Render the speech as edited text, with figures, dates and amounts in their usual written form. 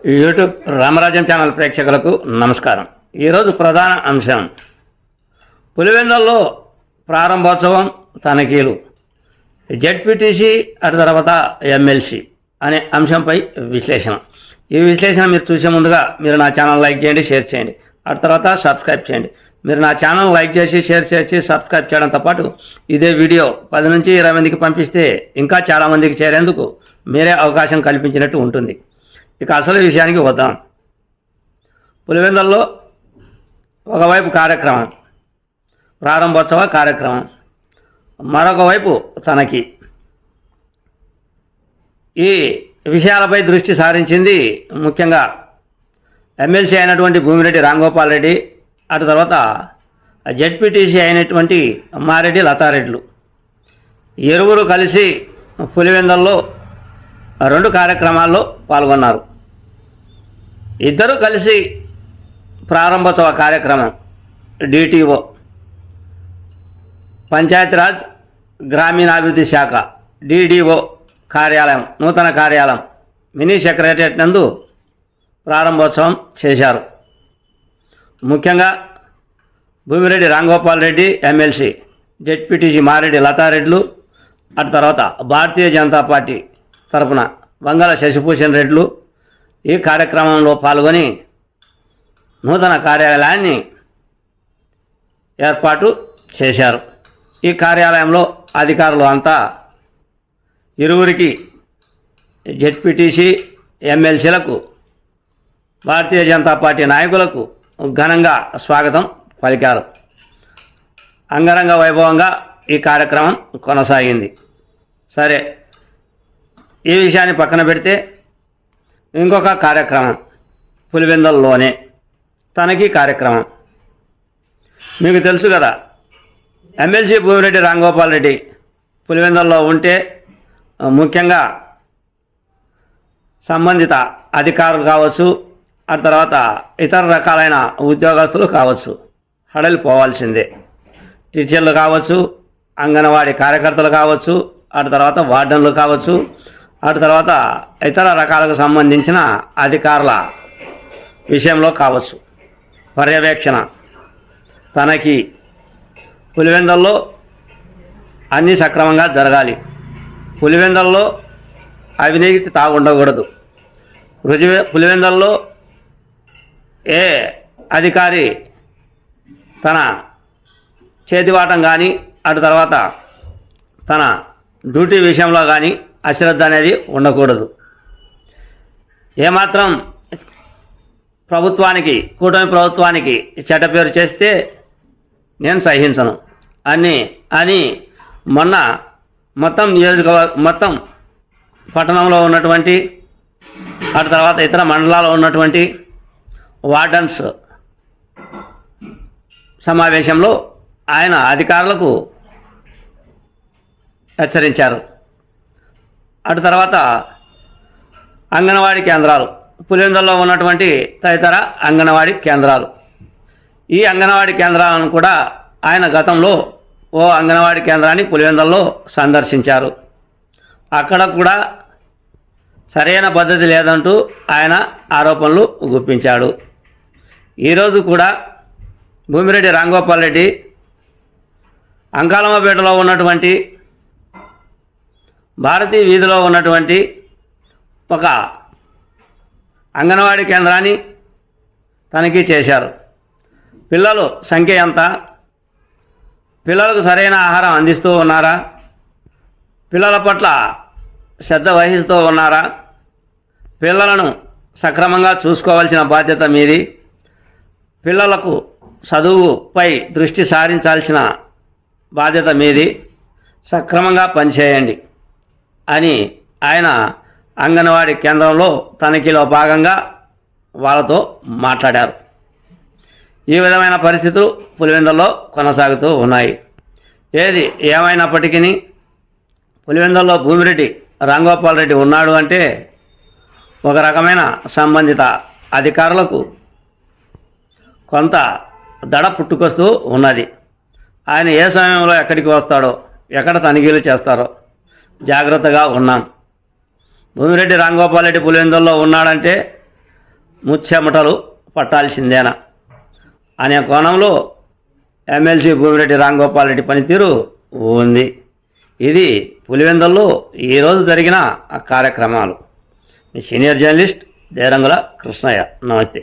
YouTube రామరాజ్యం channel ప్రేక్షకులకు నమస్కారం. ఈరోజు ప్రధాన అంశం పులివెందులలో ప్రారంభోత్సవం, తనిఖీలు, జెడ్పీటీసీ అటు తర్వాత ఎమ్మెల్సీ అనే అంశంపై విశ్లేషణ. ఈ విశ్లేషణ మీరు చూసే ముందుగా మీరు నా ఛానల్ లైక్ చేయండి, షేర్ చేయండి, అటు తర్వాత సబ్స్క్రైబ్ చేయండి. మీరు నా ఛానల్ లైక్ చేసి, షేర్ చేసి, సబ్స్క్రైబ్ చేయడంతో పాటు ఇదే వీడియో 10 నుంచి 20 మందికి పంపిస్తే ఇంకా చాలామందికి చేరేందుకు మీరే అవకాశం కల్పించినట్టు ఉంటుంది. ఇక అసలు విషయానికి వద్దాం. పులివెందులలో ఒకవైపు కార్యక్రమం, ప్రారంభోత్సవ కార్యక్రమం, మరొక వైపు తనకి ఈ విషయాలపై దృష్టి సారించింది ముఖ్యంగా ఎమ్మెల్సీ అయినటువంటి భూమిరెడ్డి రాంగోపాల్ రెడ్డి, అటు తర్వాత జెడ్పీటీసీ అయినటువంటి మారెడ్డి లతారెడ్లు. ఇరువురు కలిసి పులివెందులలో 2 కార్యక్రమాల్లో పాల్గొన్నారు. ఇద్దరు కలిసి ప్రారంభోత్సవ కార్యక్రమం డిటిఓ పంచాయతీరాజ్ గ్రామీణాభివృద్ధి శాఖ డిడిఓ కార్యాలయం, నూతన కార్యాలయం, మినీ సెక్రటరియట్ నందు ప్రారంభోత్సవం చేశారు. ముఖ్యంగా భూమిరెడ్డి రాంగోపాల్ రెడ్డి ఎమ్మెల్సీ, జెడ్పీటీసీ మారెడ్డి లతారెడ్లు, అటు తర్వాత భారతీయ జనతా పార్టీ తరపున వంగల శశిభూషణ్ రెడ్లు ఈ కార్యక్రమంలో పాల్గొని నూతన కార్యాలయాన్ని ఏర్పాటు చేశారు. ఈ కార్యాలయంలో అధికారులు అంతా ఇరువురికి, జెడ్పీటీసీ ఎమ్మెల్సీలకు, భారతీయ జనతా పార్టీ నాయకులకు ఘనంగా స్వాగతం పలికారు. అంగరంగ వైభవంగా ఈ కార్యక్రమం కొనసాగింది. సరే, ఈ విషయాన్ని పక్కన పెడితే ఇంకొక కార్యక్రమం పులివెందులలోనే తనకి కార్యక్రమం. మీకు తెలుసు కదా, ఎమ్మెల్సీ భూమిరెడ్డి రాంగోపాల్ రెడ్డి పులివెందులలో ఉంటే ముఖ్యంగా సంబంధిత అధికారులు కావచ్చు, ఆ తర్వాత ఇతర రకాలైన ఉద్యోగస్తులు కావచ్చు, హడలిపోవాల్సిందే. టీచర్లు కావచ్చు, అంగన్వాడీ కార్యకర్తలు కావచ్చు, అటు తర్వాత వార్డన్లు కావచ్చు, అటు తర్వాత ఇతర రకాలకు సంబంధించిన అధికారుల విషయంలో కావచ్చు, పర్యవేక్షణ తనకి పులివెందులలో అన్నీ సక్రమంగా జరగాలి. పులివెందులలో అవినీతి తాగుండకూడదు. పులివెందులలో ఏ అధికారి తన చేతివాటం కానీ, అటు తర్వాత తన డ్యూటీ విషయంలో కానీ అశ్రద్ధ అనేది ఉండకూడదు. ఏమాత్రం ప్రభుత్వానికి, కూటమి ప్రభుత్వానికి చెడ్డ పేరు చేస్తే నేను సహించను అని మొన్న మొత్తం పట్టణంలో ఉన్నటువంటి, అటు తర్వాత ఇతర మండలాల్లో ఉన్నటువంటి వార్డన్స్ సమావేశంలో ఆయన అధికారులకు హెచ్చరించారు. అటు తర్వాత అంగన్వాడీ కేంద్రాలు, పులివెందులలో ఉన్నటువంటి తదితర అంగన్వాడీ కేంద్రాలు, ఈ అంగన్వాడీ కేంద్రాలను కూడా ఆయన గతంలో ఓ అంగన్వాడీ కేంద్రాన్ని పులివెందులలో సందర్శించారు. అక్కడ కూడా సరైన పద్ధతి లేదంటూ ఆయన ఆరోపణలు గుప్పించాడు. ఈరోజు కూడా భూమిరెడ్డి రాంగోపాల్ రెడ్డి అంకాలమ్మపేటలో ఉన్నటువంటి భారతీ వీధిలో ఉన్నటువంటి ఒక అంగన్వాడీ కేంద్రాన్ని తనిఖీ చేశారు. పిల్లలు సంఖ్య ఎంత, పిల్లలకు సరైన ఆహారం అందిస్తూ ఉన్నారా, పిల్లల పట్ల శ్రద్ధ వహిస్తూ ఉన్నారా, పిల్లలను సక్రమంగా చూసుకోవాల్సిన బాధ్యత మీది, పిల్లలకు చదువుపై దృష్టి సారించాల్సిన బాధ్యత మీది, సక్రమంగా పనిచేయండి అని ఆయన అంగన్వాడీ కేంద్రంలో తనిఖీలో భాగంగా వాళ్ళతో మాట్లాడారు. ఈ విధమైన పరిస్థితులు పులివెందులలో కొనసాగుతూ ఉన్నాయి. ఏది ఏమైనప్పటికీ పులివెందులలో భూమిరెడ్డి రాంగోపాల్ రెడ్డి ఉన్నాడు అంటే ఒక రకమైన సంబంధిత అధికారులకు కొంత దడ పుట్టుకొస్తూ ఉన్నది. ఆయన ఏ సమయంలో ఎక్కడికి వస్తాడో, ఎక్కడ తనిఖీలు చేస్తారో జాగ్రత్తగా ఉన్నాం. భూమిరెడ్డి రాంగోపాల్ రెడ్డి పులివెందులలో ఉన్నాడంటే ముచ్చెమటలు పట్టాల్సిందేనా అనే కోణంలో ఎమ్మెల్సీ భూమిరెడ్డి రాంగోపాల్ రెడ్డి పనితీరు ఉంది. ఇది పులివెందుల్లో ఈరోజు జరిగిన కార్యక్రమాలు. మీ సీనియర్ జర్నలిస్ట్ దేరంగుల కృష్ణయ్య. నమస్తే.